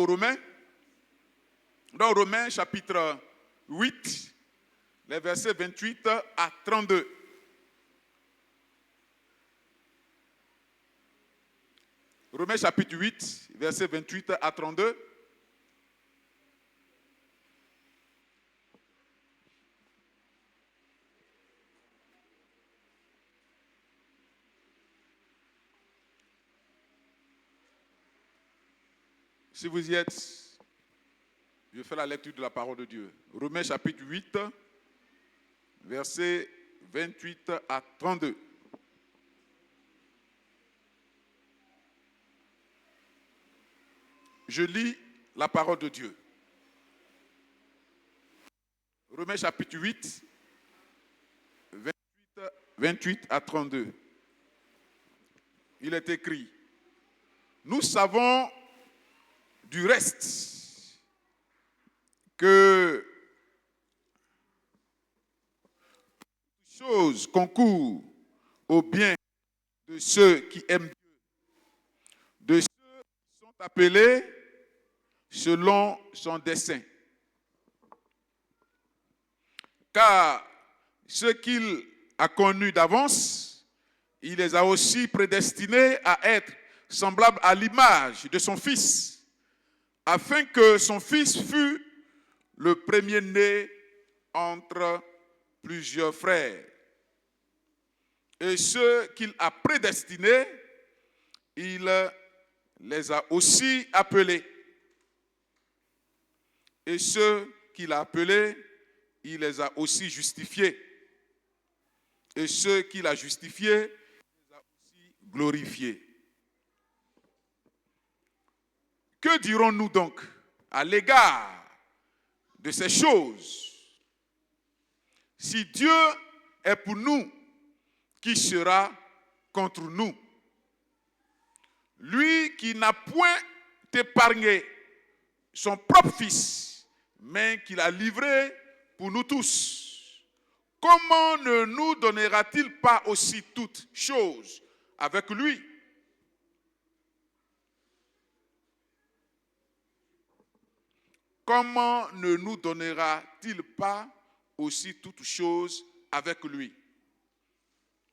aux Romains. Dans Romains chapitre 8, les versets 28 à 32. Romains chapitre 8, versets 28 à 32. Si vous y êtes, je fais la lecture de la parole de Dieu. Romains chapitre 8, versets 28 à 32. Je lis la parole de Dieu. Romains chapitre 8, 28 à 32. Il est écrit: nous savons du reste que toutes choses concourent au bien de ceux qui aiment Dieu, de ceux qui sont appelés selon son dessein. Car ceux qu'il a connus d'avance, il les a aussi prédestinés à être semblables à l'image de son Fils, afin que son Fils fût le premier-né entre plusieurs frères. Et ceux qu'il a prédestinés, il les a aussi appelés. Et ceux qu'il a appelés, il les a aussi justifiés. Et ceux qu'il a justifiés, il les a aussi glorifiés. Que dirons-nous donc à l'égard de ces choses? Si Dieu est pour nous, qui sera contre nous? Lui qui n'a point épargné son propre Fils, mais qui l'a livré pour nous tous, comment ne nous donnera-t-il pas aussi toutes choses avec lui? Comment ne nous donnera-t-il pas aussi toutes choses avec lui?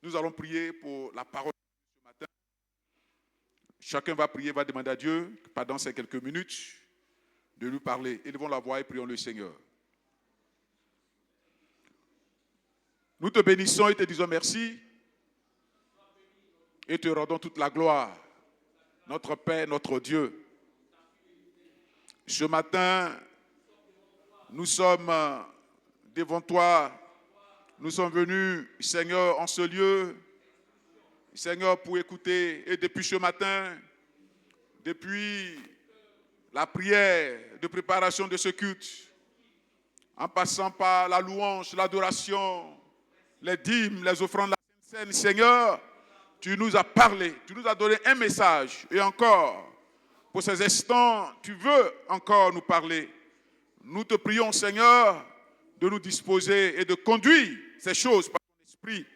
Nous allons prier pour la parole de ce matin. Chacun va prier, va demander à Dieu, pendant ces quelques minutes, de lui parler. Élevons la voix et prions le Seigneur. Nous te bénissons et te disons merci et te rendons toute la gloire, notre Père, notre Dieu. Ce matin, nous sommes devant toi. Nous sommes venus, Seigneur, en ce lieu, Seigneur, pour écouter. Et depuis ce matin, depuis la prière de préparation de ce culte, en passant par la louange, l'adoration, les dîmes, les offrandes de la Sainte Seine, Seigneur, tu nous as parlé, tu nous as donné un message. Et encore, pour ces instants, tu veux encore nous parler. Nous te prions, Seigneur, de nous disposer et de conduire ces choses par ton esprit.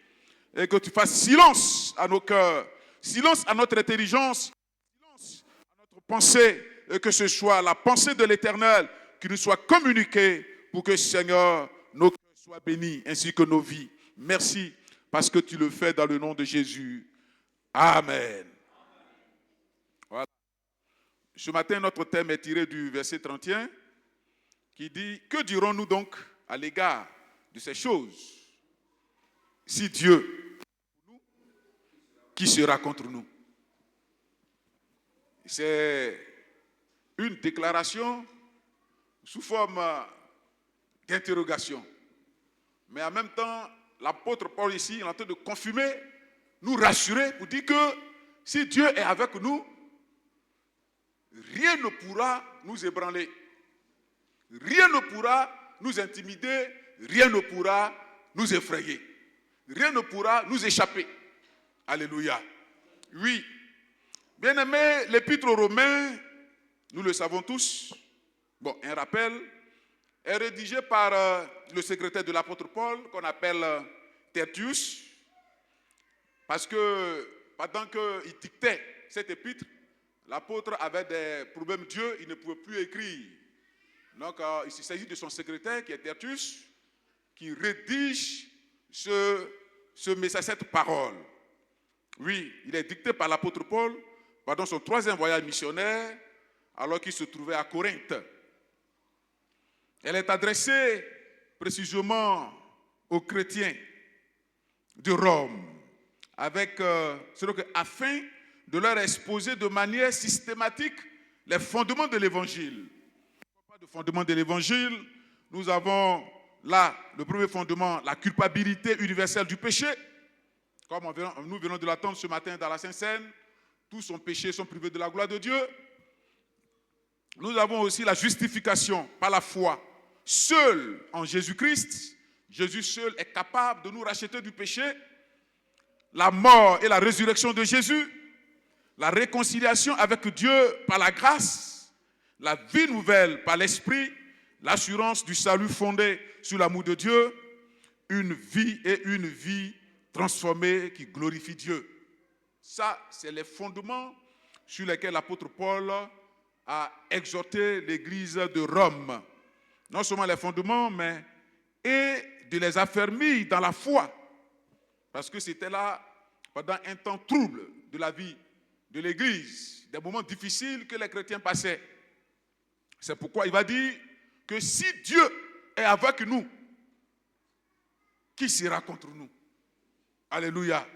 Et que tu fasses silence à nos cœurs, silence à notre intelligence, silence à notre pensée. Et que ce soit la pensée de l'Éternel qui nous soit communiquée pour que, Seigneur, nos cœurs soient bénis ainsi que nos vies. Merci parce que tu le fais dans le nom de Jésus. Amen. Voilà. Ce matin, notre thème est tiré du verset 31 qui dit: que dirons-nous donc à l'égard de ces choses? Si Dieu est pour nous, qui sera contre nous? C'est une déclaration sous forme d'interrogation. Mais en même temps, l'apôtre Paul ici est en train de confirmer, nous rassurer pour dire que si Dieu est avec nous, rien ne pourra nous ébranler. Rien ne pourra nous intimider, rien ne pourra nous effrayer. Rien ne pourra nous échapper. Alléluia. Oui. Bien-aimés, l'épître aux Romains, nous le savons tous, bon, un rappel, est rédigé par le secrétaire de l'apôtre Paul, qu'on appelle Tertius, parce que pendant qu'il dictait cette épître, l'apôtre avait des problèmes Dieu, il ne pouvait plus écrire. Donc, il s'agit de son secrétaire qui est Tertus, qui rédige ce message, cette parole. Oui, il est dicté par l'apôtre Paul pendant son 3e voyage missionnaire, alors qu'il se trouvait à Corinthe. Elle est adressée précisément aux chrétiens de Rome, afin de leur exposer de manière systématique les fondements de l'évangile. Pas de fondement de l'évangile, nous avons là le premier fondement, la culpabilité universelle du péché. Comme nous venons de l'attendre ce matin dans la Sainte Seine, tous sont péchés, sont privés de la gloire de Dieu. Nous avons aussi la justification par la foi. Seul en Jésus-Christ, Jésus seul est capable de nous racheter du péché. La mort et la résurrection de Jésus, la réconciliation avec Dieu par la grâce, la vie nouvelle par l'Esprit, l'assurance du salut fondé sur l'amour de Dieu, une vie transformée qui glorifie Dieu. Ça, c'est les fondements sur lesquels l'apôtre Paul a exhorté l'église de Rome. Non seulement les fondements, mais et de les affermir dans la foi. Parce que c'était là, pendant un temps trouble de la vie de l'église, des moments difficiles que les chrétiens passaient. C'est pourquoi il va dire que si Dieu est avec nous, qui sera contre nous? Alléluia.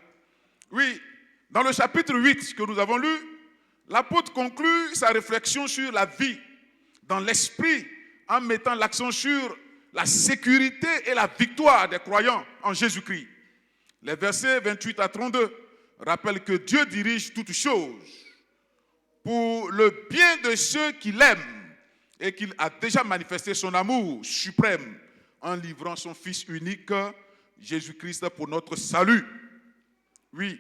Oui, dans le chapitre 8 que nous avons lu, l'apôtre conclut sa réflexion sur la vie dans l'esprit en mettant l'accent sur la sécurité et la victoire des croyants en Jésus-Christ. Les versets 28 à 32 rappellent que Dieu dirige toutes choses pour le bien de ceux qui l'aiment et qu'il a déjà manifesté son amour suprême en livrant son Fils unique, Jésus-Christ, pour notre salut. Oui,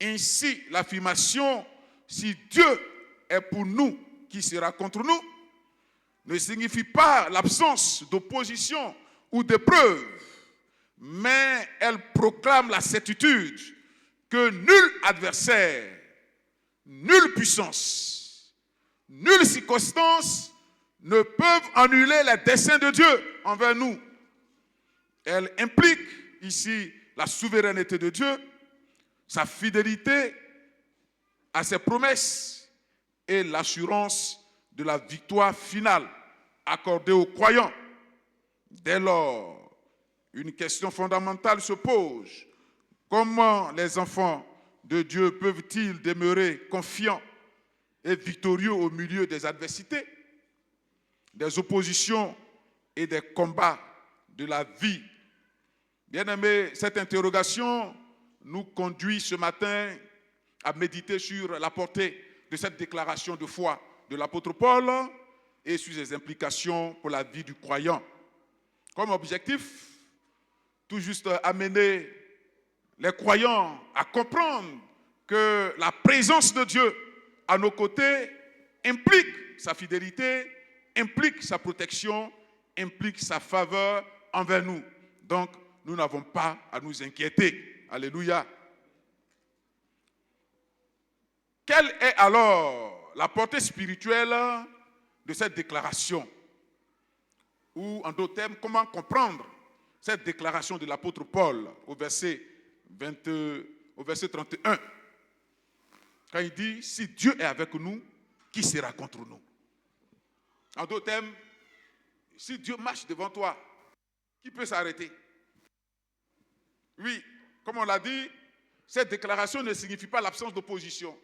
ainsi l'affirmation « si Dieu est pour nous, qui sera contre nous ?» ne signifie pas l'absence d'opposition ou d'épreuve, mais elle proclame la certitude que nul adversaire, nulle puissance, nulle circonstance ne peuvent annuler les desseins de Dieu envers nous. Elle implique ici la souveraineté de Dieu, sa fidélité à ses promesses et l'assurance de la victoire finale accordée aux croyants. Dès lors, une question fondamentale se pose. Comment les enfants de Dieu peuvent-ils demeurer confiants et victorieux au milieu des adversités, des oppositions et des combats de la vie? Bien-aimés, cette interrogation nous conduit ce matin à méditer sur la portée de cette déclaration de foi de l'apôtre Paul et sur ses implications pour la vie du croyant. Comme objectif, tout juste amener les croyants à comprendre que la présence de Dieu à nos côtés implique sa fidélité, implique sa protection, implique sa faveur envers nous. Donc, nous n'avons pas à nous inquiéter. Alléluia. Quelle est alors la portée spirituelle de cette déclaration? Ou en d'autres termes, comment comprendre cette déclaration de l'apôtre Paul au verset 31, quand il dit « Si Dieu est avec nous, qui sera contre nous ?» En d'autres termes, si Dieu marche devant toi, qui peut s'arrêter? Oui, comme on l'a dit, cette déclaration ne signifie pas l'absence d'opposition.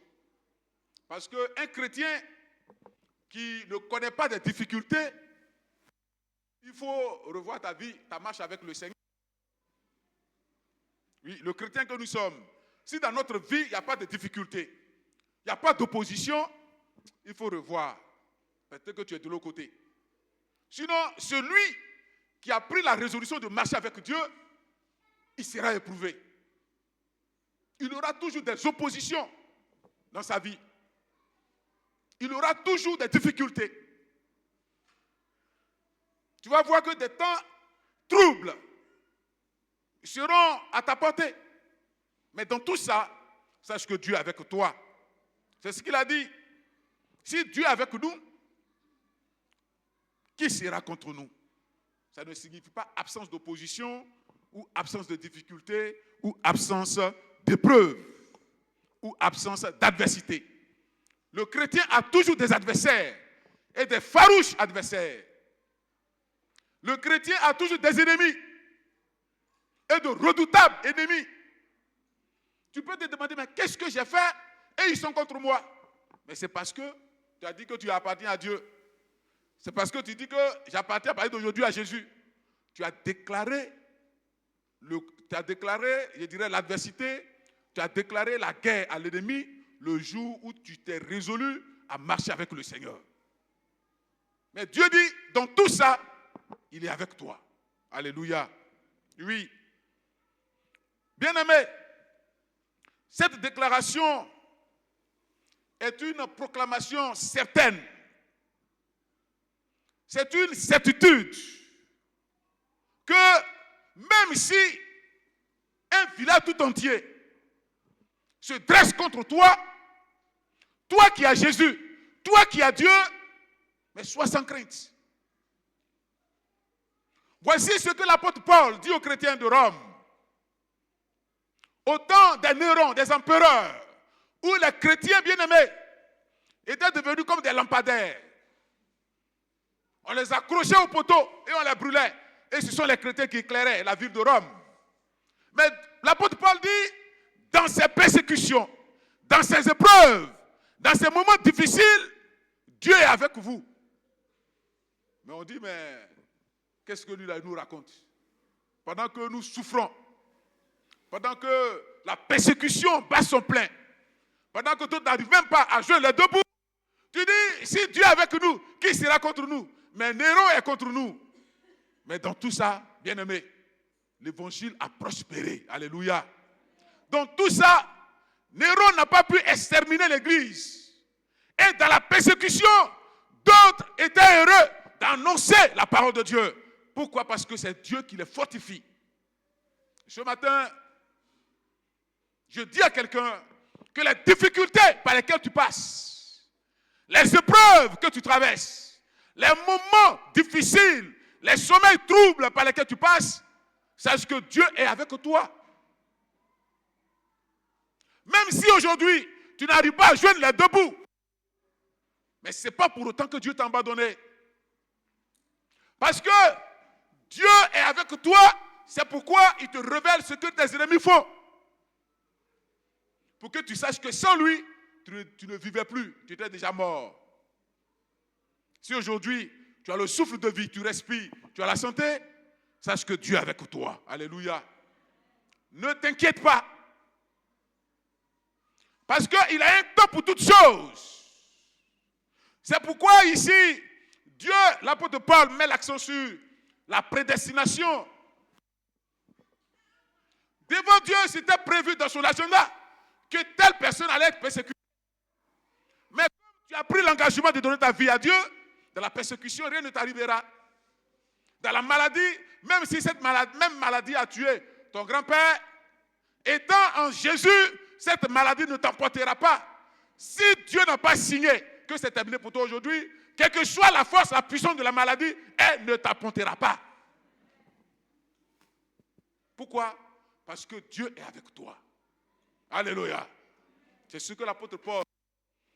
Parce qu'un chrétien qui ne connaît pas des difficultés, il faut revoir ta vie, ta marche avec le Seigneur. Oui, le chrétien que nous sommes, si dans notre vie, il n'y a pas de difficultés, il n'y a pas d'opposition, il faut revoir. Peut-être que tu es de l'autre côté. Sinon, celui qui a pris la résolution de marcher avec Dieu, il sera éprouvé. Il aura toujours des oppositions dans sa vie. Il aura toujours des difficultés. Tu vas voir que des temps troubles seront à ta portée. Mais dans tout ça, sache que Dieu est avec toi. C'est ce qu'il a dit. Si Dieu est avec nous, qui sera contre nous? Ça ne signifie pas absence d'opposition, ou absence de difficulté, ou absence d'épreuve, ou absence d'adversité. Le chrétien a toujours des adversaires, et des farouches adversaires. Le chrétien a toujours des ennemis, et de redoutables ennemis. Tu peux te demander, mais qu'est-ce que j'ai fait? Et ils sont contre moi. Mais c'est parce que tu as dit que tu appartiens à Dieu. C'est parce que tu dis que j'appartiens à partir d'aujourd'hui à Jésus. Tu as déclaré, je dirais, l'adversité. Tu as déclaré la guerre à l'ennemi le jour où tu t'es résolu à marcher avec le Seigneur. Mais Dieu dit, dans tout ça, il est avec toi. Alléluia. Oui. Bien-aimé, cette déclaration est une proclamation certaine. C'est une certitude que même si un village tout entier se dresse contre toi, toi qui as Jésus, toi qui as Dieu, mais sois sans crainte. Voici ce que l'apôtre Paul dit aux chrétiens de Rome. Au temps des Néron, des empereurs, où les chrétiens bien-aimés étaient devenus comme des lampadaires. On les accrochait au poteau et on les brûlait. Et ce sont les chrétiens qui éclairaient la ville de Rome. Mais l'apôtre Paul dit, dans ces persécutions, dans ces épreuves, dans ces moments difficiles, Dieu est avec vous. Mais on dit, mais qu'est-ce que lui nous raconte? Pendant que nous souffrons, pendant que la persécution bat son plein, pendant que tout n'arrive même pas à jouer les deux bouts, tu dis, si Dieu est avec nous, qui sera contre nous? Mais Néron est contre nous. Mais dans tout ça, bien-aimé, l'évangile a prospéré. Alléluia. Dans tout ça, Néron n'a pas pu exterminer l'église. Et dans la persécution, d'autres étaient heureux d'annoncer la parole de Dieu. Pourquoi? Parce que c'est Dieu qui les fortifie. Ce matin, je dis à quelqu'un que les difficultés par lesquelles tu passes, les épreuves que tu traverses, les moments difficiles, les sommeils troubles par lesquels tu passes, sache que Dieu est avec toi. Même si aujourd'hui, tu n'arrives pas à joindre les deux bouts, mais ce n'est pas pour autant que Dieu t'a abandonné. Parce que Dieu est avec toi, c'est pourquoi il te révèle ce que tes ennemis font. Pour que tu saches que sans lui, tu ne vivais plus, tu étais déjà mort. Si aujourd'hui, tu as le souffle de vie, tu respires, tu as la santé, sache que Dieu est avec toi. Alléluia. Ne t'inquiète pas. Parce qu'il a un temps pour toutes choses. C'est pourquoi ici, Dieu, l'apôtre Paul, met l'accent sur la prédestination. Devant Dieu, c'était prévu dans son agenda que telle personne allait être persécutée. Mais comme tu as pris l'engagement de donner ta vie à Dieu, dans la persécution, rien ne t'arrivera. Dans la maladie, même si cette même maladie a tué ton grand-père, étant en Jésus, cette maladie ne t'emportera pas. Si Dieu n'a pas signé que c'est terminé pour toi aujourd'hui, quelle que soit la force, la puissance de la maladie, elle ne t'emportera pas. Pourquoi? Parce que Dieu est avec toi. Alléluia. C'est ce que l'apôtre Paul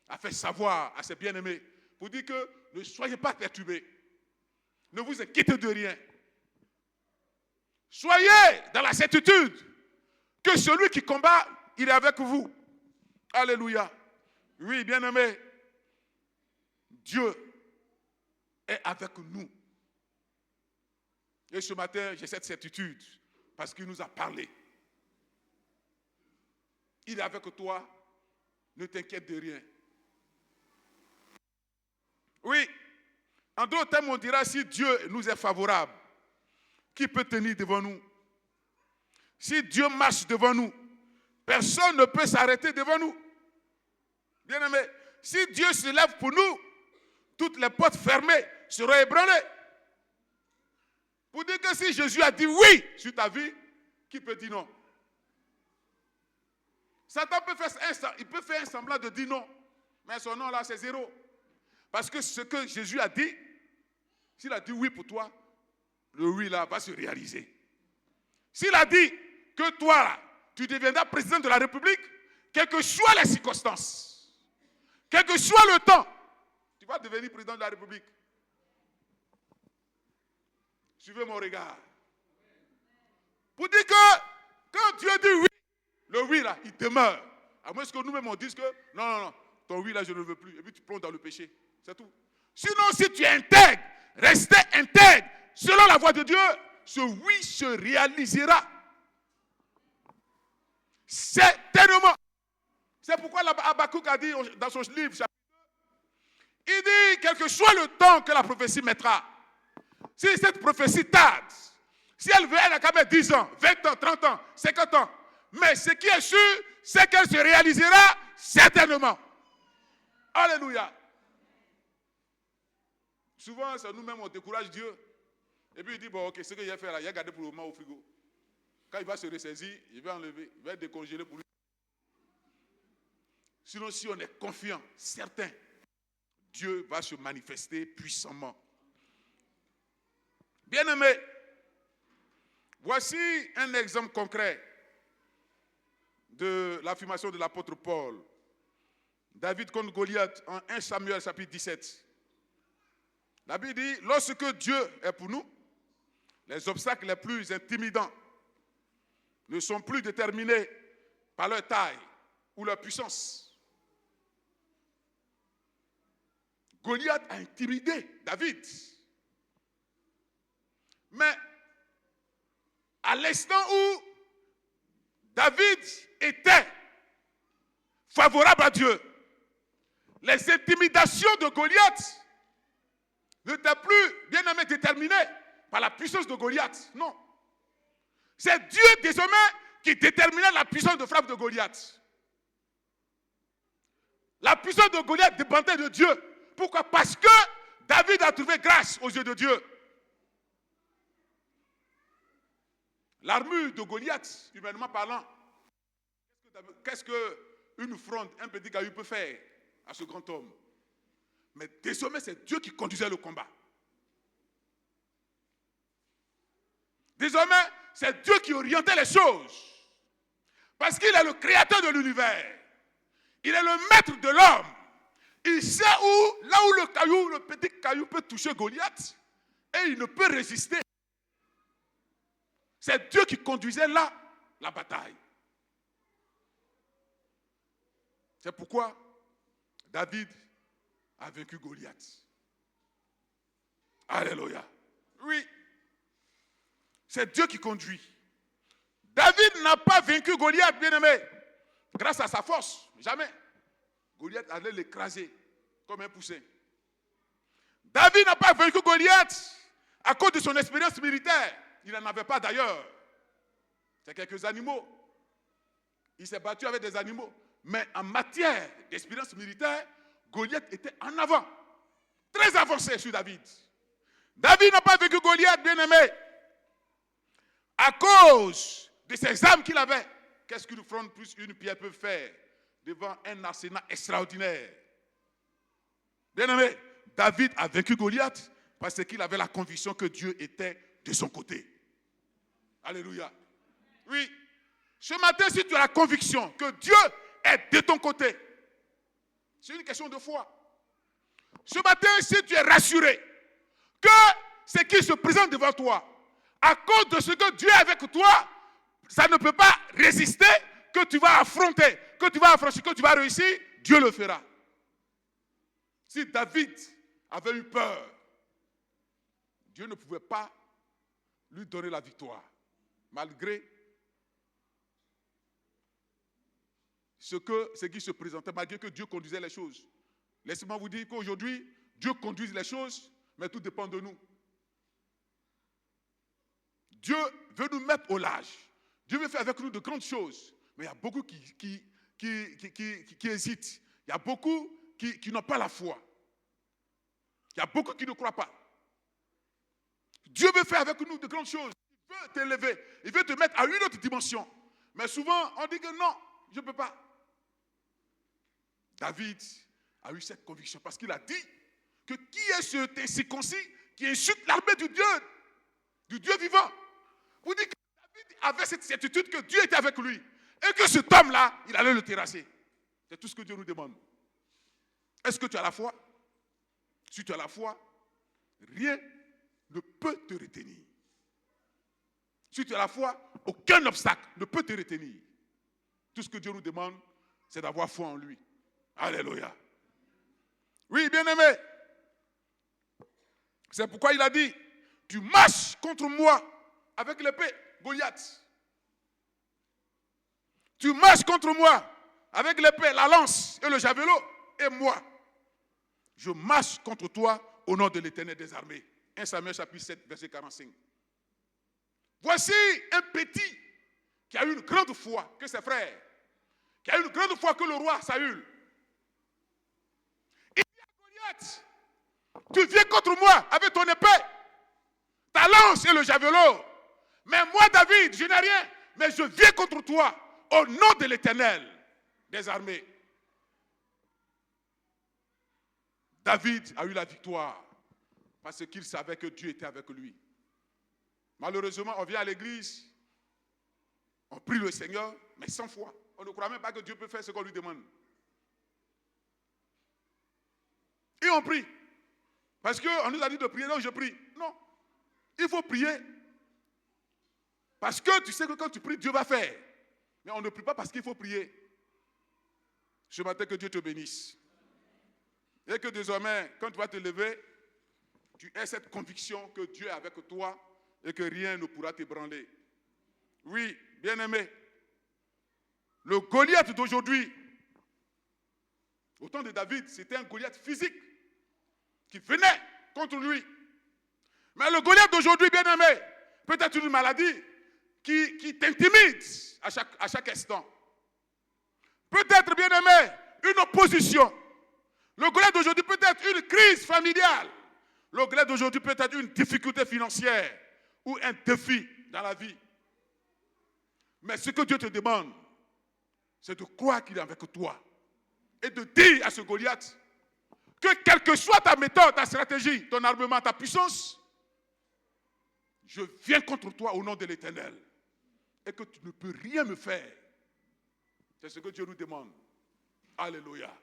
a fait savoir à ses bien-aimés pour dire que ne soyez pas perturbés. Ne vous inquiétez de rien. Soyez dans la certitude que celui qui combat, il est avec vous. Alléluia. Oui, bien-aimés, Dieu est avec nous. Et ce matin, j'ai cette certitude parce qu'il nous a parlé. Il est avec toi. Ne t'inquiète de rien. Oui, en d'autres termes, on dira si Dieu nous est favorable, qui peut tenir devant nous? Si Dieu marche devant nous, personne ne peut s'arrêter devant nous. Bien-aimé, si Dieu se lève pour nous, toutes les portes fermées seront ébranlées. Pour dire que si Jésus a dit oui sur ta vie, qui peut dire non? Satan peut faire un semblant de dire non, mais son nom là c'est zéro. Parce que ce que Jésus a dit, s'il a dit oui pour toi, le oui là va se réaliser. S'il a dit que toi, là, tu deviendras président de la République, quelles que soient les circonstances, quel que soit le temps, tu vas devenir président de la République. Suivez mon regard. Pour dire que quand Dieu dit oui, le oui là, il demeure. À moins que nous-mêmes on dise que non, ton oui là je ne veux plus. Et puis tu plonges dans le péché. C'est tout. Sinon, si tu es intègre, restez intègre, selon la voie de Dieu, ce oui se réalisera. Certainement. C'est pourquoi Habakkuk a dit dans son livre, chapitre 2, il dit, quel que soit le temps que la prophétie mettra, si cette prophétie tarde, si elle veut, elle a qu'à mettre 10 ans, 20 ans, 30 ans, 50 ans. Mais ce qui est sûr, c'est qu'elle se réalisera certainement. Alléluia. Souvent, c'est nous-mêmes, on décourage Dieu. Et puis il dit, bon, ok, ce que j'ai fait là, il a gardé pour le moment au frigo. Quand il va se ressaisir, il va enlever, il va décongeler pour lui. Sinon, si on est confiant, certain, Dieu va se manifester puissamment. Bien-aimés, voici un exemple concret de l'affirmation de l'apôtre Paul. David contre Goliath en 1 Samuel chapitre 17. La Bible dit, lorsque Dieu est pour nous, les obstacles les plus intimidants ne sont plus déterminés par leur taille ou leur puissance. Goliath a intimidé David. Mais à l'instant où David était favorable à Dieu, les intimidations de Goliath n'étaient plus, bien aimé, déterminées par la puissance de Goliath. Non. C'est Dieu désormais qui déterminait la puissance de frappe de Goliath. La puissance de Goliath dépendait de Dieu. Pourquoi? Parce que David a trouvé grâce aux yeux de Dieu. L'armure de Goliath, humainement parlant, qu'est-ce qu'une fronde, un petit caillou peut faire à ce grand homme? Mais désormais, c'est Dieu qui conduisait le combat. Désormais, c'est Dieu qui orientait les choses. Parce qu'il est le créateur de l'univers. Il est le maître de l'homme. Il sait où, là où le petit caillou peut toucher Goliath, et il ne peut résister. C'est Dieu qui conduisait là la bataille. C'est pourquoi David a vaincu Goliath. Alléluia. Oui. C'est Dieu qui conduit. David n'a pas vaincu Goliath, bien-aimé, grâce à sa force. Jamais. Goliath allait l'écraser comme un poussin. David n'a pas vaincu Goliath à cause de son expérience militaire. Il n'en avait pas d'ailleurs. C'est quelques animaux. Il s'est battu avec des animaux. Mais en matière d'expérience militaire, Goliath était en avant. Très avancé sur David. David n'a pas vaincu Goliath, bien-aimé, à cause de ses armes qu'il avait. Qu'est-ce qu'une fronde plus une pierre peut faire devant un arsenal extraordinaire? Bien-aimé, David a vaincu Goliath parce qu'il avait la conviction que Dieu était de son côté. Alléluia. Oui. Ce matin, si tu as la conviction que Dieu est de ton côté, c'est une question de foi. Ce matin, si tu es rassuré que ce qui se présente devant toi, à cause de ce que Dieu est avec toi, ça ne peut pas résister, que tu vas affronter, que tu vas affranchir, que tu vas réussir, Dieu le fera. Si David avait eu peur, Dieu ne pouvait pas lui donner la victoire, malgré ce qui se présentait, malgré que Dieu conduisait les choses. Laissez-moi vous dire qu'aujourd'hui, Dieu conduit les choses, mais tout dépend de nous. Dieu veut nous mettre au large. Dieu veut faire avec nous de grandes choses. Mais il y a beaucoup qui hésitent. Il y a beaucoup qui n'ont pas la foi. Il y a beaucoup qui ne croient pas. Dieu veut faire avec nous de grandes choses. Il veut t'élever. Il veut te mettre à une autre dimension. Mais souvent, on dit que non, je ne peux pas. David a eu cette conviction parce qu'il a dit, que qui est cet incirconcis qui insulte l'armée du Dieu vivant. Vous dites que David avait cette certitude que Dieu était avec lui et que cet homme-là, il allait le terrasser. C'est tout ce que Dieu nous demande. Est-ce que tu as la foi? Si tu as la foi, rien ne peut te retenir. Si tu as la foi, aucun obstacle ne peut te retenir. Tout ce que Dieu nous demande, c'est d'avoir foi en lui. Alléluia. Oui, bien-aimé. C'est pourquoi il a dit, tu marches contre moi avec l'épée, Goliath. Tu marches contre moi avec l'épée, la lance et le javelot, et moi, je marche contre toi au nom de l'Éternel des armées. 1 Samuel chapitre 7, verset 45. Voici un petit qui a eu une grande foi que ses frères, qui a eu une grande foi que le roi Saül. Il dit à Goliath, tu viens contre moi avec ton épée, ta lance et le javelot. Mais moi, David, je n'ai rien, mais je viens contre toi au nom de l'Éternel des armées. David a eu la victoire parce qu'il savait que Dieu était avec lui. Malheureusement, on vient à l'église, on prie le Seigneur, mais sans foi. On ne croit même pas que Dieu peut faire ce qu'on lui demande. Et on prie. Parce qu'on nous a dit de prier, donc je prie. Non. Il faut prier. Parce que tu sais que quand tu pries, Dieu va faire. Mais on ne prie pas parce qu'il faut prier. Ce matin, que Dieu te bénisse. Et que désormais, quand tu vas te lever, tu aies cette conviction que Dieu est avec toi et que rien ne pourra t'ébranler. Oui, bien-aimé, le Goliath d'aujourd'hui, au temps de David, c'était un Goliath physique qui venait contre lui. Mais le Goliath d'aujourd'hui, bien-aimé, peut être une maladie qui t'intimide à chaque instant. Peut-être, bien-aimé, une opposition. Le Goliath d'aujourd'hui peut être une crise familiale. Le Goliath d'aujourd'hui peut être une difficulté financière ou un défi dans la vie. Mais ce que Dieu te demande, c'est de croire qu'il est avec toi et de dire à ce Goliath que quelle que soit ta méthode, ta stratégie, ton armement, ta puissance, je viens contre toi au nom de l'Éternel et que tu ne peux rien me faire. C'est ce que Dieu nous demande. Alléluia.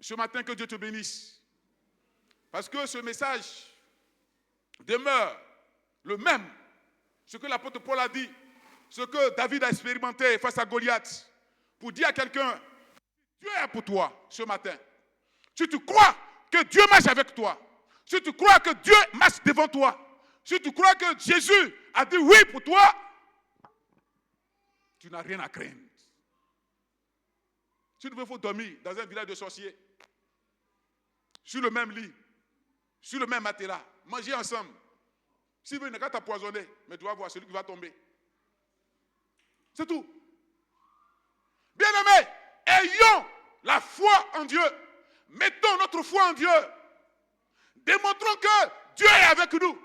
Ce matin, que Dieu te bénisse. Parce que ce message demeure le même. Ce que l'apôtre Paul a dit, ce que David a expérimenté face à Goliath, pour dire à quelqu'un, Dieu est pour toi ce matin. Si tu crois que Dieu marche avec toi, si tu crois que Dieu marche devant toi, si tu crois que Jésus a dit oui pour toi, tu n'as rien à craindre. Si tu veux, il faut dormir dans un village de sorciers, sur le même lit, sur le même matelas, manger ensemble. S'il veut, il n'a qu'à t'empoisonner, mais tu vas voir celui qui va tomber. C'est tout. Bien-aimés, ayons la foi en Dieu. Mettons notre foi en Dieu. Démontrons que Dieu est avec nous.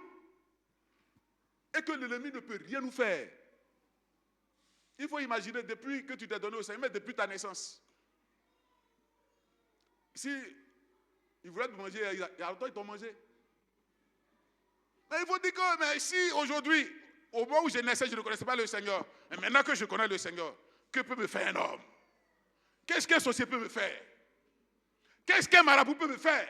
Et que l'ennemi ne peut rien nous faire. Il faut imaginer depuis que tu t'es donné au Seigneur, mais depuis ta naissance. Si ils voulaient te manger, il y a longtemps ils t'ont mangé. Mais il faut dire que mais si aujourd'hui, au moment où je naissais, je ne connaissais pas le Seigneur, mais maintenant que je connais le Seigneur, que peut me faire un homme? Qu'est-ce qu'un sorcier peut me faire? Qu'est-ce qu'un marabout peut me faire?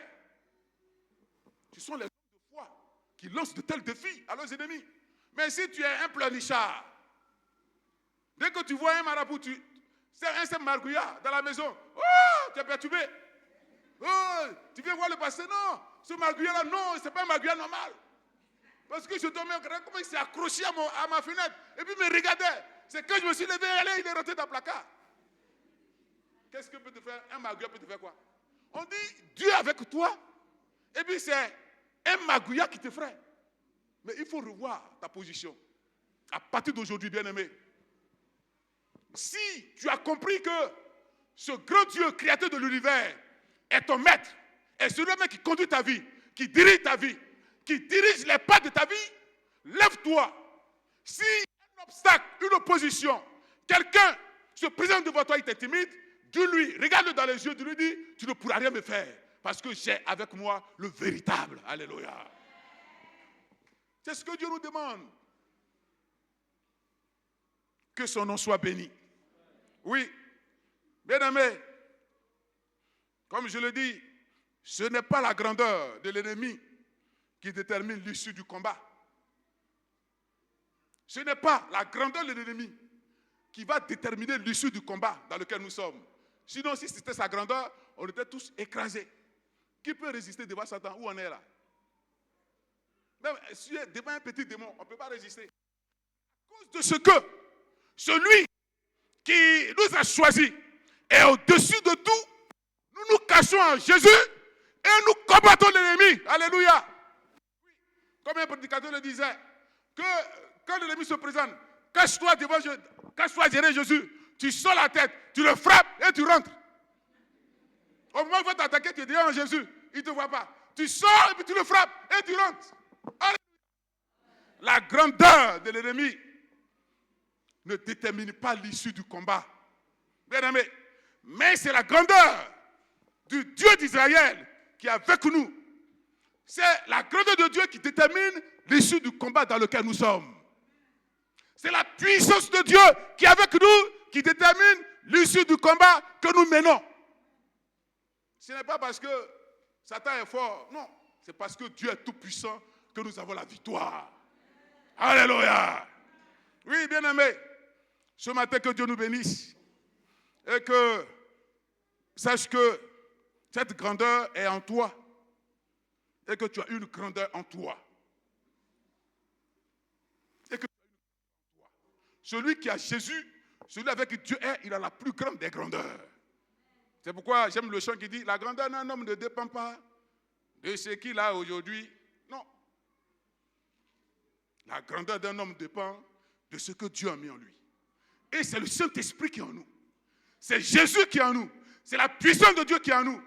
Ce sont les hommes de foi qui lancent de tels défis à leurs ennemis. Mais si tu es un pleurnichard, dès que tu vois un marabout, c'est un margouillard dans la maison, oh, tu es perturbé. Oh, tu viens voir le pasteur, non, ce margouillard-là, non, ce n'est pas un margouillard normal. Parce que je dormais, comment il s'est accroché à ma fenêtre, et puis il me regardait. C'est quand je me suis levé, il est rentré dans le placard. Qu'est-ce que peut te faire? Un margouillard peut te faire quoi? On dit, Dieu avec toi, et puis c'est un margouillard qui te ferait. Mais il faut revoir ta position. À partir d'aujourd'hui, bien-aimé, si tu as compris que ce grand Dieu, créateur de l'univers, est ton maître, est celui-même qui conduit ta vie, qui dirige ta vie, qui dirige les pas de ta vie, lève-toi. Si un obstacle, une opposition, quelqu'un se présente devant toi, il t'intimide, dis-lui, regarde-le dans les yeux, dis-lui, tu ne pourras rien me faire. Parce que j'ai avec moi le véritable. Alléluia. C'est ce que Dieu nous demande. Que son nom soit béni. Oui, bien-aimé, comme je le dis, ce n'est pas la grandeur de l'ennemi qui détermine l'issue du combat. Ce n'est pas la grandeur de l'ennemi qui va déterminer l'issue du combat dans lequel nous sommes. Sinon, si c'était sa grandeur, on était tous écrasés. Qui peut résister devant Satan? Où on est là? Même si devant un petit démon, on ne peut pas résister. À cause de ce que celui qui nous a choisis est au-dessus de tout, nous nous cachons en Jésus et nous combattons l'ennemi. Alléluia. Comme un prédicateur le disait, que quand l'ennemi se présente, cache-toi derrière Jésus, tu sors la tête, tu le frappes et tu rentres. Au moment où il va t'attaquer, tu es derrière Jésus, il ne te voit pas. Tu sors et puis tu le frappes et tu rentres. Alléluia. La grandeur de l'ennemi ne détermine pas l'issue du combat. Bien aimé, mais c'est la grandeur du Dieu d'Israël qui est avec nous. C'est la grandeur de Dieu qui détermine l'issue du combat dans lequel nous sommes. C'est la puissance de Dieu qui est avec nous qui détermine l'issue du combat que nous menons. Ce n'est pas parce que Satan est fort, non. C'est parce que Dieu est tout puissant que nous avons la victoire. Alléluia. Oui, bien-aimé, ce matin que Dieu nous bénisse et que sache que cette grandeur est en toi et que tu as une grandeur en toi. Et que celui qui a Jésus, celui avec Dieu est, il a la plus grande des grandeurs. C'est pourquoi j'aime le chant qui dit, la grandeur d'un homme ne dépend pas de ce qu'il a aujourd'hui. Non. La grandeur d'un homme dépend de ce que Dieu a mis en lui. Et c'est le Saint-Esprit qui est en nous. C'est Jésus qui est en nous. C'est la puissance de Dieu qui est en nous.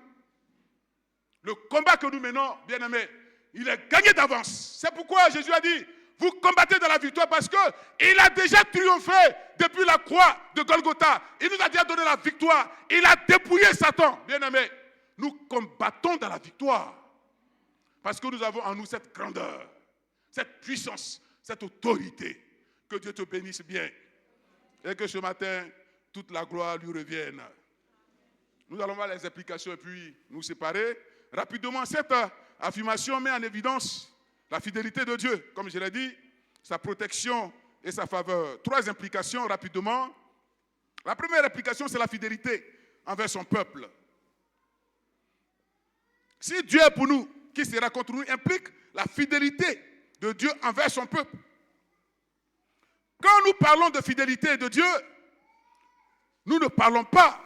Le combat que nous menons, bien-aimés, il est gagné d'avance. C'est pourquoi Jésus a dit, vous combattez dans la victoire parce qu'il a déjà triomphé depuis la croix de Golgotha. Il nous a déjà donné la victoire. Il a dépouillé Satan. Bien-aimés, nous combattons dans la victoire. Parce que nous avons en nous cette grandeur, cette puissance, cette autorité. Que Dieu te bénisse bien. Et que ce matin, toute la gloire lui revienne. Nous allons voir les implications et puis nous séparer. Rapidement, cette affirmation met en évidence la fidélité de Dieu, comme je l'ai dit, sa protection et sa faveur. 3 implications rapidement. La première implication, c'est la fidélité envers son peuple. Si Dieu est pour nous, qui sera contre nous, implique la fidélité de Dieu envers son peuple. Quand nous parlons de fidélité de Dieu, nous ne parlons pas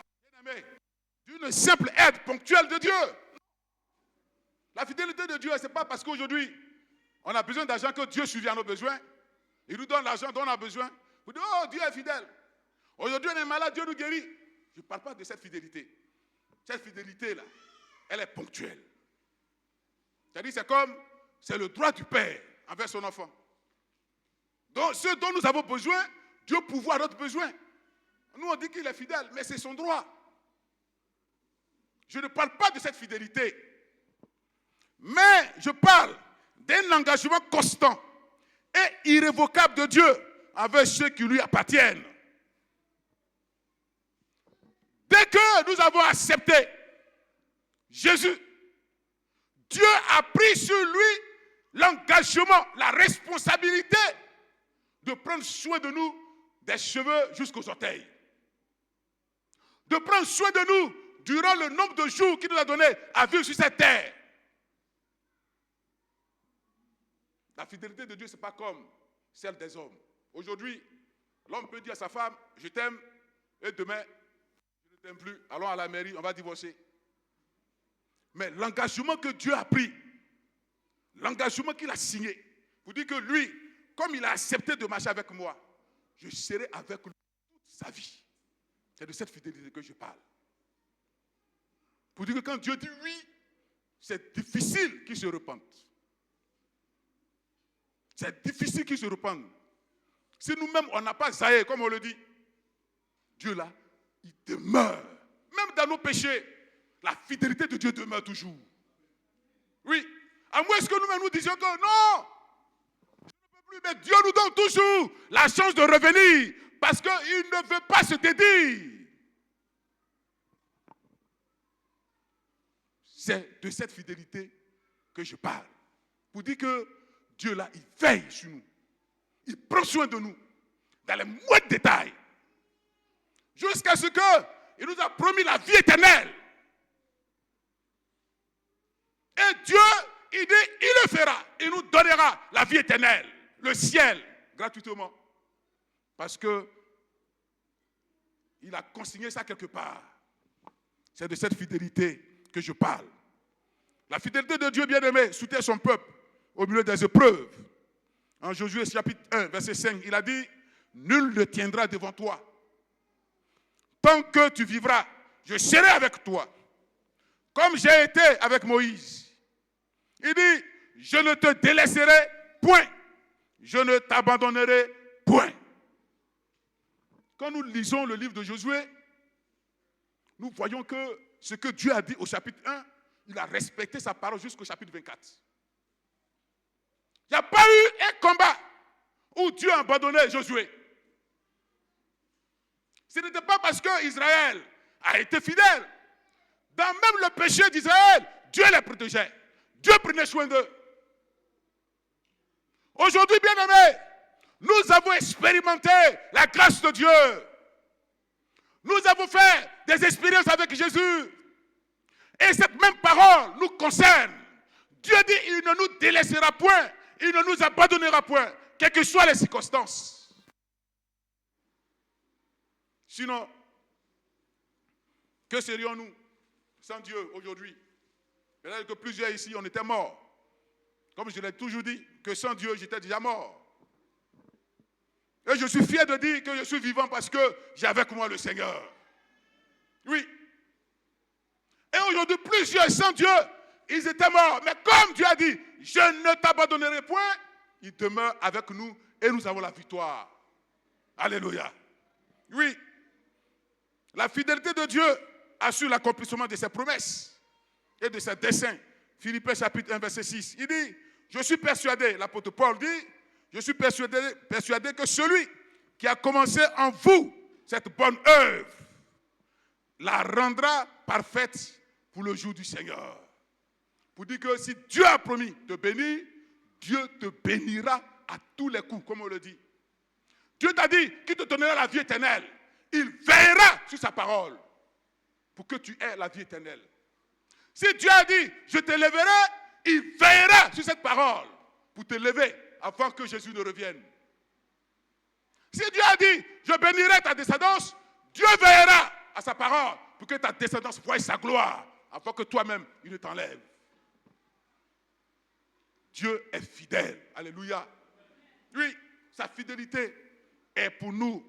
d'une simple aide ponctuelle de Dieu. La fidélité de Dieu, ce n'est pas parce qu'aujourd'hui, on a besoin d'argent que Dieu subvient à nos besoins. Il nous donne l'argent dont on a besoin. Vous dites, oh, Dieu est fidèle. Aujourd'hui, on est malade, Dieu nous guérit. Je ne parle pas de cette fidélité. Cette fidélité-là, elle est ponctuelle. C'est-à-dire, c'est le droit du Père envers son enfant. Donc, ce dont nous avons besoin, Dieu pourvoit notre besoin. Nous, on dit qu'il est fidèle, mais c'est son droit. Je ne parle pas de cette fidélité. Mais je parle d'un engagement constant et irrévocable de Dieu envers ceux qui lui appartiennent. Dès que nous avons accepté Jésus, Dieu a pris sur lui l'engagement, la responsabilité de prendre soin de nous des cheveux jusqu'aux orteils. De prendre soin de nous durant le nombre de jours qu'il nous a donné à vivre sur cette terre. La fidélité de Dieu, ce n'est pas comme celle des hommes. Aujourd'hui, l'homme peut dire à sa femme, je t'aime, et demain, je ne t'aime plus, allons à la mairie, on va divorcer. Mais l'engagement que Dieu a pris, l'engagement qu'il a signé, vous dit que lui, comme il a accepté de marcher avec moi, je serai avec lui toute sa vie. C'est de cette fidélité que je parle. Pour dire que quand Dieu dit oui, c'est difficile qu'il se repente. C'est difficile qu'il se repente. Si nous-mêmes, on n'a pas zaïe, comme on le dit, Dieu là, il demeure. Même dans nos péchés, La fidélité de Dieu demeure toujours. Oui. À moins que nous-mêmes nous disions que non, je ne peux plus, mais Dieu nous donne toujours la chance de revenir parce qu'il ne veut pas se dédire. C'est de cette fidélité que je parle. Pour dire que Dieu là, il veille sur nous. Il prend soin de nous dans les moindres détails. Jusqu'à ce qu'il nous a promis la vie éternelle. Et Dieu, il dit, il le fera. Il nous donnera la vie éternelle, le ciel, gratuitement. Parce que il a consigné ça quelque part. C'est de cette fidélité que je parle. La fidélité de Dieu bien-aimé soutient son peuple au milieu des épreuves. En Josué chapitre 1, verset 5, il a dit, nul ne tiendra devant toi. Tant que tu vivras, je serai avec toi. Comme j'ai été avec Moïse. Il dit, je ne te délaisserai point. Je ne t'abandonnerai point. Quand nous lisons le livre de Josué, nous voyons que ce que Dieu a dit au chapitre 1, il a respecté sa parole jusqu'au chapitre 24. Il n'y a pas eu un combat où Dieu a abandonné Josué. Ce n'était pas parce qu'Israël a été fidèle. Dans même le péché d'Israël, Dieu les protégeait. Dieu prenait soin d'eux. Aujourd'hui, bien-aimés, nous avons expérimenté la grâce de Dieu. Nous avons fait des expériences avec Jésus. Et cette même parole nous concerne. Dieu dit, il ne nous délaissera point. Il ne nous abandonnera point, quelles que soient les circonstances. Sinon, que serions-nous sans Dieu aujourd'hui? Peut-être que plusieurs ici, on était morts. Comme je l'ai toujours dit, que sans Dieu, j'étais déjà mort. Et je suis fier de dire que je suis vivant parce que j'ai avec moi le Seigneur. Oui. Et aujourd'hui, plusieurs sans Dieu, ils étaient morts. Mais comme Dieu a dit, je ne t'abandonnerai point, il demeure avec nous et nous avons la victoire. Alléluia. Oui. La fidélité de Dieu assure l'accomplissement de ses promesses et de ses desseins. Philippiens chapitre 1, verset 6. Il dit, je suis persuadé, l'apôtre Paul dit, je suis persuadé que celui qui a commencé en vous cette bonne œuvre la rendra parfaite pour le jour du Seigneur. Pour dire que si Dieu a promis de bénir, Dieu te bénira à tous les coups, comme on le dit. Dieu t'a dit qu'il te donnera la vie éternelle. Il veillera sur sa parole pour que tu aies la vie éternelle. Si Dieu a dit, je te lèverai, il veillera sur cette parole pour te lever avant que Jésus ne revienne. Si Dieu a dit, je bénirai ta descendance, Dieu veillera à sa parole pour que ta descendance voie sa gloire avant que toi-même, il ne t'enlève. Dieu est fidèle. Alléluia. Oui, sa fidélité est pour nous,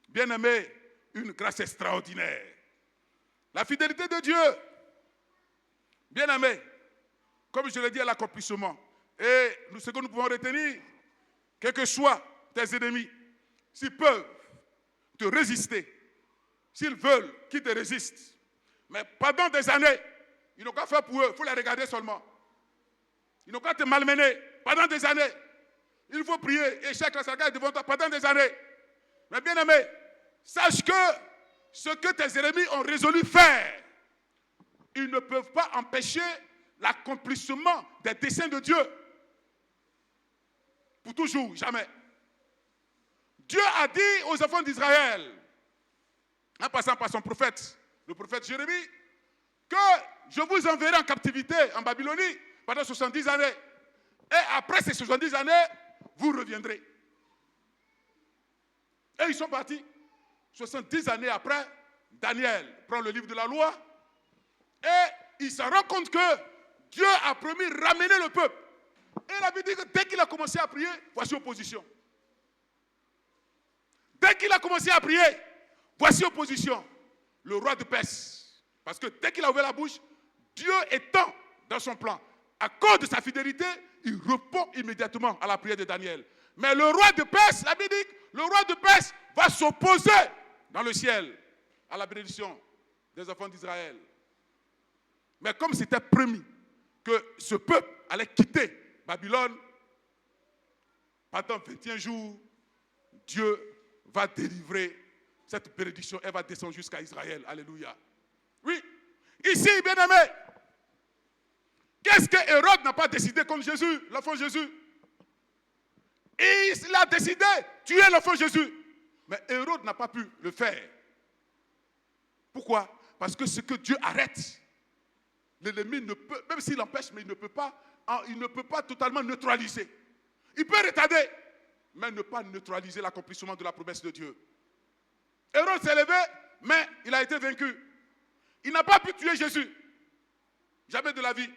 bien-aimés, une grâce extraordinaire. La fidélité de Dieu, bien-aimés, comme je l'ai dit à l'accomplissement, et ce que nous pouvons retenir, quels que soient tes ennemis, s'ils peuvent te résister, s'ils veulent qu'ils te résistent, mais pendant des années, ils n'ont qu'à faire pour eux, il faut les regarder seulement. Ils n'ont qu'à te malmener pendant des années. Il faut prier et chaque saga devant toi pendant des années. Mais bien aimé, sache que ce que tes ennemis ont résolu faire, ils ne peuvent pas empêcher l'accomplissement des desseins de Dieu. Pour toujours, jamais. Dieu a dit aux enfants d'Israël, en passant par son prophète, le prophète Jérémie, que je vous enverrai en captivité en Babylonie pendant 70 années. Et après ces 70 années, vous reviendrez. Et ils sont partis. 70 années après, Daniel prend le livre de la loi et il se rend compte que Dieu a promis de ramener le peuple. Et il avait dit que dès qu'il a commencé à prier, voici opposition. Dès qu'il a commencé à prier, voici opposition. Le roi de Perse. Parce que dès qu'il a ouvert la bouche, Dieu étant dans son plan. À cause de sa fidélité, il répond immédiatement à la prière de Daniel. Mais le roi de Perse, la Bible dit, le roi de Perse va s'opposer dans le ciel à la bénédiction des enfants d'Israël. Mais comme c'était promis que ce peuple allait quitter Babylone, pendant 21 jours, Dieu va délivrer cette bénédiction. Elle va descendre jusqu'à Israël. Alléluia. Oui. Ici, bien-aimé, qu'est-ce que Hérode n'a pas décidé contre Jésus, l'enfant Jésus? Il a décidé de tuer l'enfant Jésus. Mais Hérode n'a pas pu le faire. Pourquoi? Parce que ce que Dieu arrête, l'ennemi ne peut, même s'il empêche, mais il ne peut pas totalement neutraliser. Il peut retarder, mais ne pas neutraliser l'accomplissement de la promesse de Dieu. Hérode s'est levé, mais il a été vaincu. Il n'a pas pu tuer Jésus. Jamais de la vie.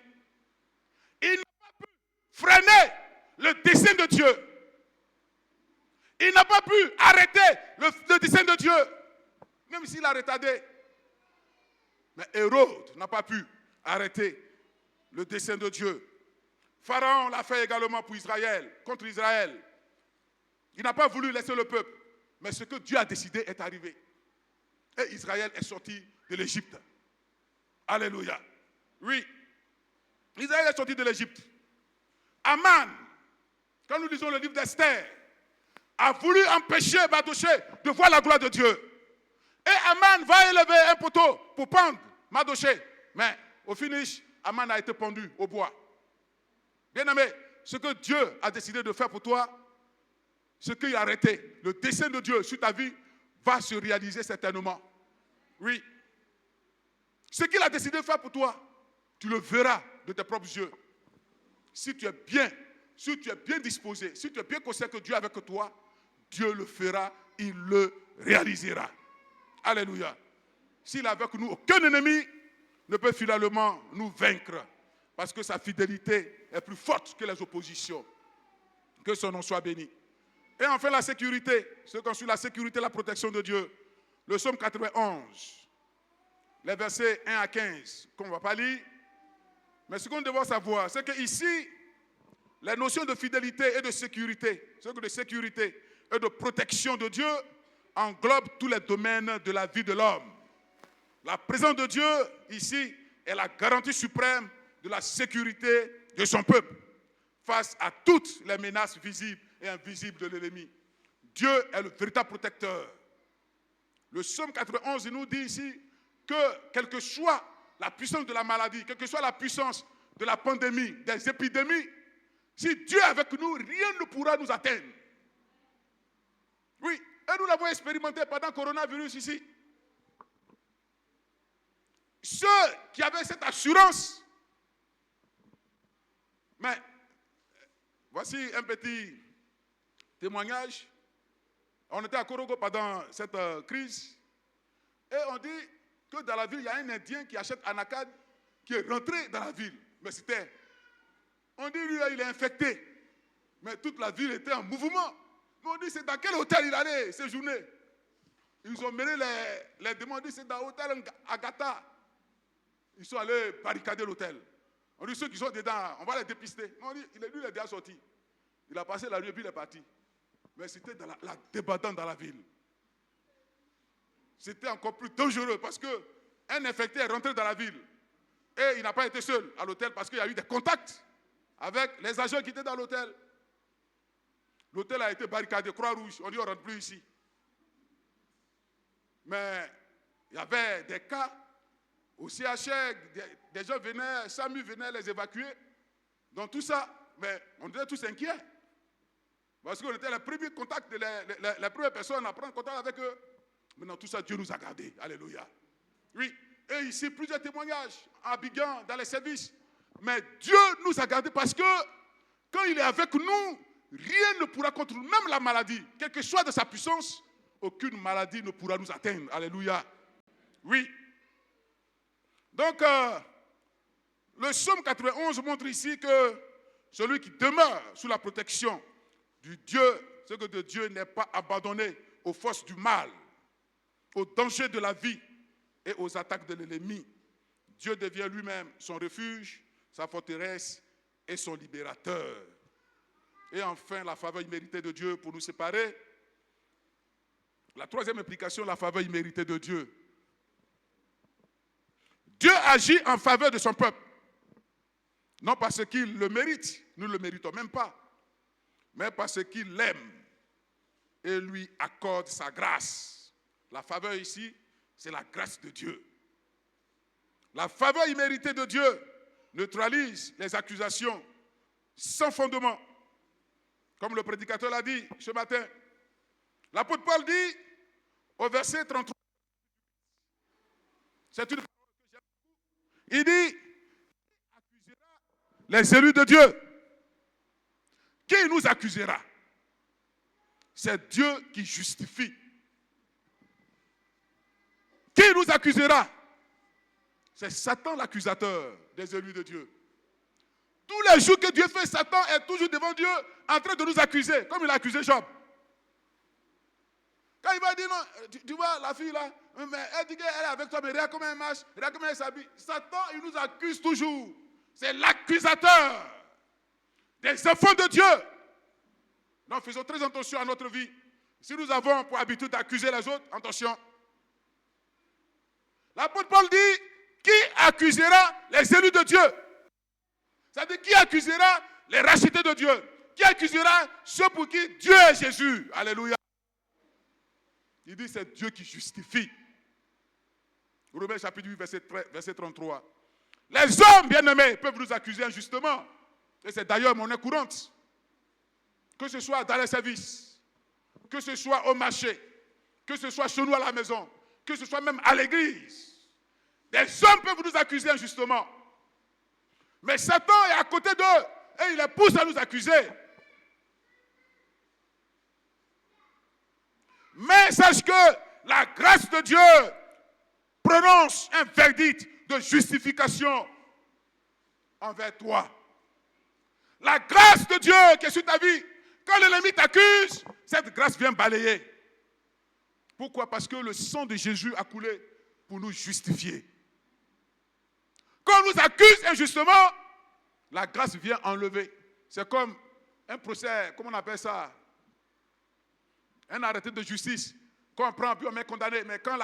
Il n'a pas pu freiner le dessein de Dieu. Il n'a pas pu arrêter le dessein de Dieu, même s'il a retardé. Mais Hérode n'a pas pu arrêter le dessein de Dieu. Pharaon l'a fait également pour Israël, contre Israël. Il n'a pas voulu laisser le peuple. Mais ce que Dieu a décidé est arrivé. Et Israël est sorti de l'Égypte. Alléluia. Oui. Israël est sorti de l'Égypte. Aman, quand nous lisons le livre d'Esther, a voulu empêcher Mardochée de voir la gloire de Dieu. Et Aman va élever un poteau pour pendre Mardochée. Mais au finish, Aman a été pendu au bois. Bien-aimé, ce que Dieu a décidé de faire pour toi, ce qu'il a arrêté, le dessein de Dieu sur ta vie va se réaliser certainement. Oui. Ce qu'il a décidé de faire pour toi, tu le verras de tes propres yeux. Si tu es bien disposé, si tu es bien conscient que Dieu est avec toi, Dieu le fera, il le réalisera. Alléluia. S'il est avec nous, aucun ennemi ne peut finalement nous vaincre. Parce que sa fidélité est plus forte que les oppositions. Que son nom soit béni. Et enfin la sécurité. Ceux qui ont su la sécurité, la protection de Dieu. Le psaume 91. Les versets 1 à 15. Qu'on ne va pas lire. Mais ce qu'on doit savoir, c'est qu'ici, les notions de fidélité et de sécurité, et de protection de Dieu englobent tous les domaines de la vie de l'homme. La présence de Dieu, ici, est la garantie suprême de la sécurité de son peuple face à toutes les menaces visibles et invisibles de l'ennemi. Dieu est le véritable protecteur. Le psaume 91 nous dit ici que quelle que soit la puissance de la maladie, quelle que soit la puissance de la pandémie, des épidémies, si Dieu est avec nous, rien ne pourra nous atteindre. Oui, et nous l'avons expérimenté pendant le coronavirus ici. Ceux qui avaient cette assurance, mais voici un petit témoignage. On était à Korogo pendant cette crise et on dit que dans la ville, il y a un Indien qui achète Anakan qui est rentré dans la ville. Mais on dit lui, il est infecté. Mais toute la ville était en mouvement. Mais on dit, c'est dans quel hôtel il allait séjourner? Ils ont mené les démons, on dit, c'est dans l'hôtel Agatha. Ils sont allés barricader l'hôtel. On dit, ceux qui sont dedans, on va les dépister. On dit, lui, il est déjà sorti. Il a passé la nuit et puis il est parti. Mais c'était dans la débandante dans la ville. C'était encore plus dangereux parce qu'un infecté est rentré dans la ville. Et il n'a pas été seul à l'hôtel parce qu'il y a eu des contacts avec les agents qui étaient dans l'hôtel. L'hôtel a été barricadé, Croix-Rouge. On dit, on ne rentre plus ici. Mais il y avait des cas au CHR, des gens venaient, SAMU venait les évacuer. Donc tout ça, mais on était tous inquiets. Parce qu'on était les premiers contacts, les premières personnes à prendre contact avec eux. Maintenant tout ça, Dieu nous a gardés. Alléluia. Oui. Et ici, plusieurs témoignages à Abidjan, dans les services. Mais Dieu nous a gardés parce que quand il est avec nous, rien ne pourra contre nous, même la maladie. Quelle que soit de sa puissance, aucune maladie ne pourra nous atteindre. Alléluia. Oui. Donc, le psaume 91 montre ici que celui qui demeure sous la protection du Dieu, ce que de Dieu n'est pas abandonné aux forces du mal, aux dangers de la vie et aux attaques de l'ennemi. Dieu devient lui-même son refuge, sa forteresse et son libérateur. Et enfin, la faveur imméritée de Dieu pour nous séparer. La troisième implication, la faveur imméritée de Dieu. Dieu agit en faveur de son peuple. Non parce qu'il le mérite, nous ne le méritons même pas, mais parce qu'il l'aime et lui accorde sa grâce. La faveur ici, c'est la grâce de Dieu. La faveur imméritée de Dieu neutralise les accusations sans fondement. Comme le prédicateur l'a dit ce matin, l'apôtre Paul dit au verset 33, c'est une parole que j'aime beaucoup, il dit, qui accusera les élus de Dieu? Qui nous accusera? C'est Dieu qui justifie. Qui nous accusera? C'est Satan l'accusateur des élus de Dieu. Tous les jours que Dieu fait, Satan est toujours devant Dieu en train de nous accuser, comme il a accusé Job. Quand il va dire non, tu vois la fille là, mais elle dit qu'elle est avec toi, mais regarde comment elle marche, regarde comment elle s'habille. Satan, il nous accuse toujours. C'est l'accusateur des enfants de Dieu. Donc faisons très attention à notre vie. Si nous avons pour habitude d'accuser les autres, attention. L'apôtre Paul dit, qui accusera les élus de Dieu? C'est-à-dire, qui accusera les rachetés de Dieu? Qui accusera ceux pour qui Dieu est Jésus? Alléluia. Il dit, c'est Dieu qui justifie. Romains chapitre 8, verset 33. Les hommes bien-aimés peuvent nous accuser injustement. Et c'est d'ailleurs monnaie courante. Que ce soit dans les services, que ce soit au marché, que ce soit chez nous à la maison, que ce soit même à l'église. Des hommes peuvent nous accuser injustement. Mais Satan est à côté d'eux et il les pousse à nous accuser. Mais sache que la grâce de Dieu prononce un verdict de justification envers toi. La grâce de Dieu qui est sur ta vie, quand l'ennemi t'accuse, cette grâce vient balayer. Pourquoi? Parce que le sang de Jésus a coulé pour nous justifier. Quand on nous accuse injustement, la grâce vient enlever. C'est comme un procès, comment on appelle ça? Un arrêté de justice. Quand on prend, puis on met condamné. Mais quand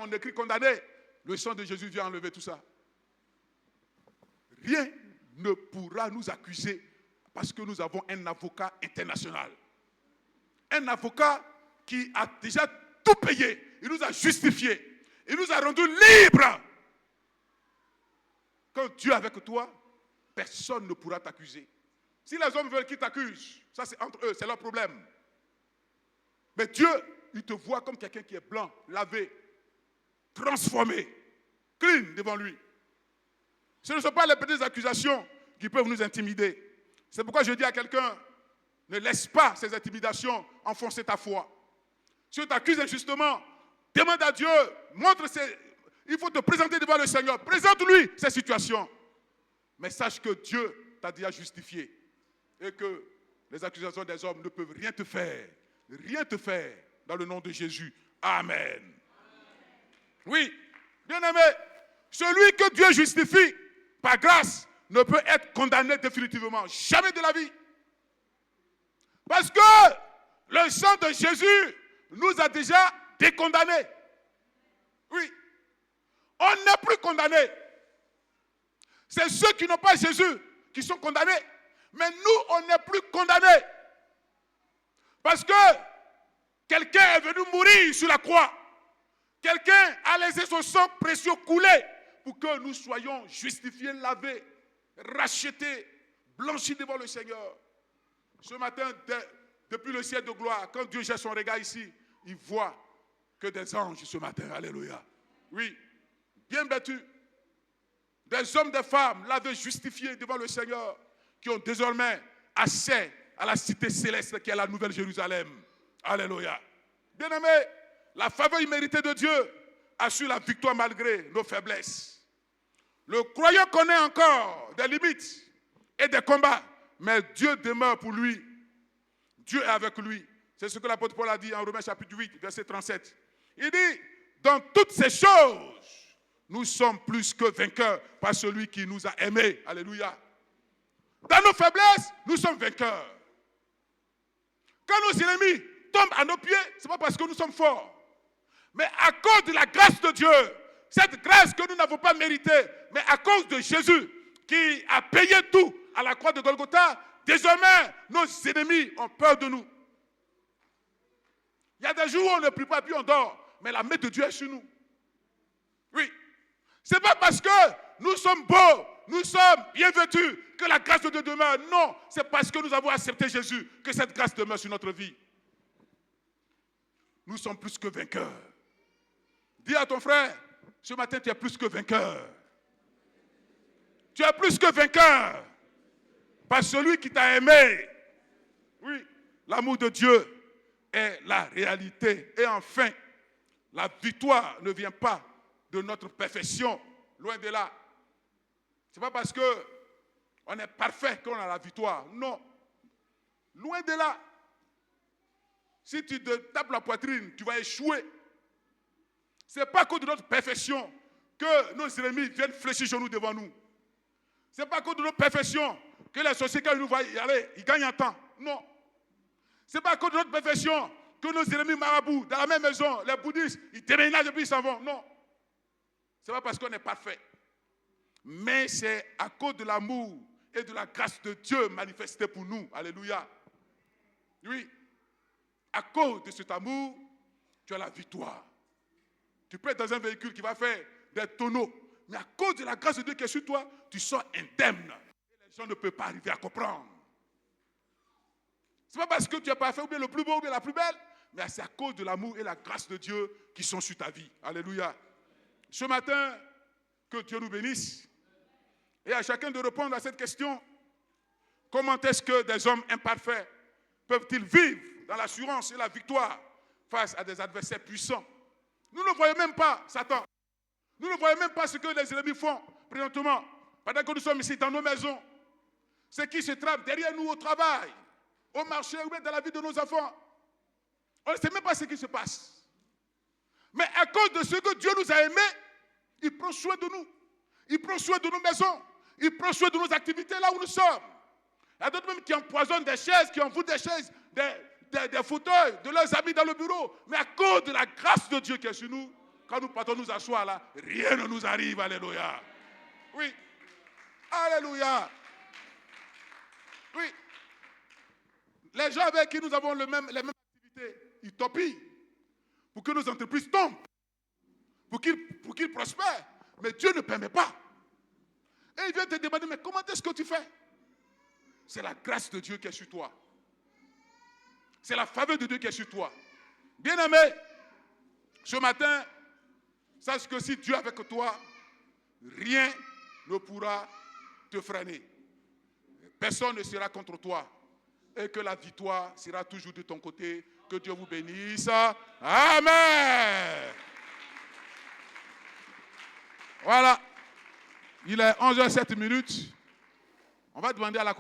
on écrit condamné, le sang de Jésus vient enlever tout ça. Rien ne pourra nous accuser parce que nous avons un avocat international. Un avocat qui a déjà tout payé. Il nous a justifié. Il nous a rendus libres. Quand Dieu est avec toi, personne ne pourra t'accuser. Si les hommes veulent qu'ils t'accusent, ça c'est entre eux, c'est leur problème. Mais Dieu, il te voit comme quelqu'un qui est blanc, lavé, transformé, clean devant lui. Ce ne sont pas les petites accusations qui peuvent nous intimider. C'est pourquoi je dis à quelqu'un, ne laisse pas ces intimidations enfoncer ta foi. Si on t'accuse injustement, demande à Dieu, il faut te présenter devant le Seigneur. Présente-lui ces situations. Mais sache que Dieu t'a déjà justifié. Et que les accusations des hommes ne peuvent rien te faire. Rien te faire dans le nom de Jésus. Amen. Oui, bien-aimé, celui que Dieu justifie par grâce ne peut être condamné définitivement. Jamais de la vie. Parce que le sang de Jésus nous a déjà décondamnés. Oui. On n'est plus condamnés. C'est ceux qui n'ont pas Jésus qui sont condamnés. Mais nous, on n'est plus condamnés. Parce que quelqu'un est venu mourir sur la croix. Quelqu'un a laissé son sang précieux couler pour que nous soyons justifiés, lavés, rachetés, blanchis devant le Seigneur. Ce matin, depuis le ciel de gloire, quand Dieu jette son regard ici, il voit que des anges ce matin. Alléluia. Oui, bien vêtus. Des hommes, des femmes, lavés, justifiés devant le Seigneur, qui ont désormais accès à la cité céleste qui est la Nouvelle Jérusalem. Alléluia. Bien-aimés, la faveur imméritée de Dieu assure la victoire malgré nos faiblesses. Le croyant connaît encore des limites et des combats, mais Dieu demeure pour lui. Dieu est avec lui. C'est ce que l'apôtre Paul a dit en Romains chapitre 8, verset 37. Il dit, dans toutes ces choses, nous sommes plus que vainqueurs par celui qui nous a aimés. Alléluia. Dans nos faiblesses, nous sommes vainqueurs. Quand nos ennemis tombent à nos pieds, ce n'est pas parce que nous sommes forts. Mais à cause de la grâce de Dieu, cette grâce que nous n'avons pas méritée, mais à cause de Jésus qui a payé tout à la croix de Golgotha, désormais, nos ennemis ont peur de nous. Il y a des jours où on ne prie pas, puis on dort, mais la main de Dieu est sur nous. Oui. Ce n'est pas parce que nous sommes beaux, nous sommes bien vêtus, que la grâce de Dieu demeure. Non, c'est parce que nous avons accepté Jésus que cette grâce demeure sur notre vie. Nous sommes plus que vainqueurs. Dis à ton frère, ce matin, tu es plus que vainqueur. Tu es plus que vainqueur par celui qui t'a aimé. Oui, l'amour de Dieu est la réalité. Et enfin, la victoire ne vient pas de notre perfection, loin de là. Ce n'est pas parce qu'on est parfait qu'on a la victoire. Non, loin de là. Si tu te tapes la poitrine, tu vas échouer. Ce n'est pas à cause de notre perfection que nos ennemis viennent fléchir sur nous devant nous. Ce n'est pas à cause de notre perfection que les sorciers, quand ils nous voient y aller, ils gagnent en temps. Non. Ce n'est pas à cause de notre perfection que nos ennemis marabouts, dans la même maison, les bouddhistes, ils déménagent et puis ils s'en vont. Non. Ce n'est pas parce qu'on est parfait. Mais c'est à cause de l'amour et de la grâce de Dieu manifestée pour nous. Alléluia. Oui. À cause de cet amour, tu as la victoire. Tu peux être dans un véhicule qui va faire des tonneaux, mais à cause de la grâce de Dieu qui est sur toi, tu sors indemne. Et les gens ne peuvent pas arriver à comprendre. Ce n'est pas parce que tu es parfait ou bien le plus beau ou bien la plus belle, mais c'est à cause de l'amour et la grâce de Dieu qui sont sur ta vie. Alléluia. Ce matin, que Dieu nous bénisse. Et à chacun de répondre à cette question. Comment est-ce que des hommes imparfaits peuvent-ils vivre dans l'assurance et la victoire face à des adversaires puissants? Nous ne voyons même pas Satan. Nous ne voyons même pas ce que les ennemis font présentement. Pendant que nous sommes ici dans nos maisons. Ce qui se trame derrière nous au travail, au marché ou même dans la vie de nos enfants. On ne sait même pas ce qui se passe. Mais à cause de ce que Dieu nous a aimés, il prend soin de nous. Il prend soin de nos maisons. Il prend soin de nos activités là où nous sommes. Il y a d'autres même qui empoisonnent des chaises, qui envoûtent des chaises, des fauteuils, de leurs amis dans le bureau. Mais à cause de la grâce de Dieu qui est sur nous, quand nous partons nous asseoir là, rien ne nous arrive. Alléluia. Oui. Alléluia. Oui. Les gens avec qui nous avons les mêmes activités, ils topillent pour que nos entreprises tombent, pour qu'ils prospèrent. Mais Dieu ne permet pas. Et il vient te demander, mais comment est-ce que tu fais? C'est la grâce de Dieu qui est sur toi. C'est la faveur de Dieu qui est sur toi. Bien-aimé, ce matin, sache que si Dieu est avec toi, rien ne pourra te freiner. Personne ne sera contre toi. Et que la victoire sera toujours de ton côté. Que Dieu vous bénisse. Amen. Voilà. Il est 11h07. On va demander à la